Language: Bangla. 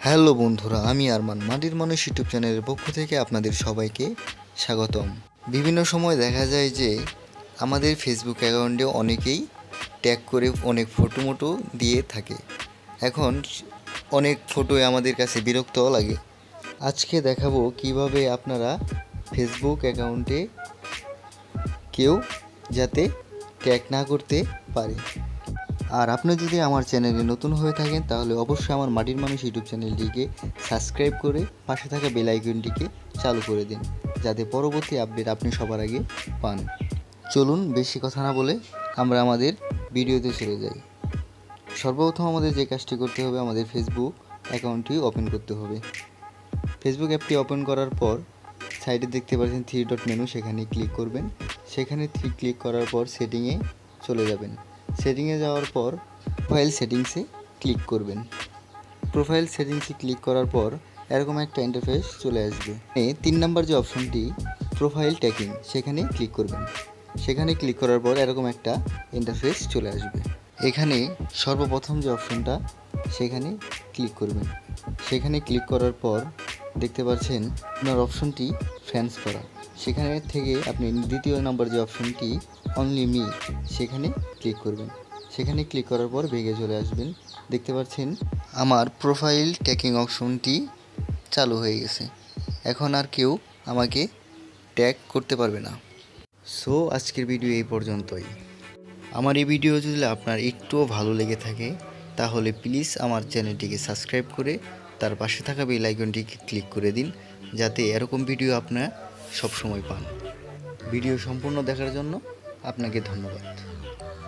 হ্যালো বন্ধুরা, আমি আরমান মাটির মানুষ ইউটিউব চ্যানেলের পক্ষ থেকে আপনাদের সবাইকে স্বাগতম। বিভিন্ন সময় দেখা যায় যে আমাদের ফেসবুক অ্যাকাউন্টে অনেকেই ট্যাগ করে অনেক ফটো মোটো দিয়ে থাকে। এখন অনেক ফটোই আমাদের কাছে বিরক্তও লাগে। আজকে দেখাবো কিভাবে আপনারা ফেসবুক অ্যাকাউন্টে কেউ যাতে ট্যাগ না করতে পারে। আর আপনি যদি আমার চ্যানেলে নতুন হয়ে থাকেন তাহলে অবশ্যই আমার মাটির মানুষ ইউটিউব চ্যানেলটিকে সাবস্ক্রাইব করে পাশে থাকা বেল আইকনটিকে চালু করে দিন, যাতে পরবর্তী আপডেট আপনি সবার আগে পান। চলুন বেশি কথা না বলে আমরা আমাদের ভিডিওতে চলে যাই। সর্বপ্রথম আমাদের যে কাজটি করতে হবে, আমাদের ফেসবুক অ্যাকাউন্টটি ওপেন করতে হবে। ফেসবুক অ্যাপটি ওপেন করার পর সাইডে দেখতে পাচ্ছেন 3 ডট মেনু, সেখানে ক্লিক করবেন। সেখানে ক্লিক করার পর সেটিংয়ে চলে যাবেন। সেটিংয়ে যাওয়ার পর প্রোফাইল সেটিংসে ক্লিক করবেন। প্রোফাইল সেটিংসে ক্লিক করার পর এরকম একটা ইন্টারফেস চলে আসবে। 3 নাম্বার যে অপশনটি প্রোফাইল ট্যাগিং, সেখানে ক্লিক করবেন। সেখানে ক্লিক করার পর এরকম একটা ইন্টারফেস চলে আসবে। এখানে সর্বপ্রথম যে অপশনটা সেখানে ক্লিক করবেন। সেখানে ক্লিক করার পর দেখতে পাচ্ছেন আপনার অপশনটি ফ্রেন্ডস করা। সেখানে থেকে আপনি দ্বিতীয় নাম্বার যে অপশনটি অনলি মি, সেখানে ক্লিক করবেন। সেখানে ক্লিক করার পর ভেগে চলে আসবেন। দেখতে পাচ্ছেন আমার প্রোফাইল ট্যাগিং অপশনটি চালু হয়ে গেছে। এখন আর কেউ আমাকে ট্যাগ করতে পারবে না। সো আজকের ভিডিও এই পর্যন্তই। আমার এই ভিডিও যদি আপনার একটুও ভালো লেগে থাকে তাহলে প্লিজ আমার চ্যানেলটিকে সাবস্ক্রাইব করে তার পাশে থাকা বেল আইকনটিকে ক্লিক করে দিন, যাতে এরকম ভিডিও আপনারা সবসময় পান। ভিডিও সম্পূর্ণ দেখার জন্য আপনাকে ধন্যবাদ।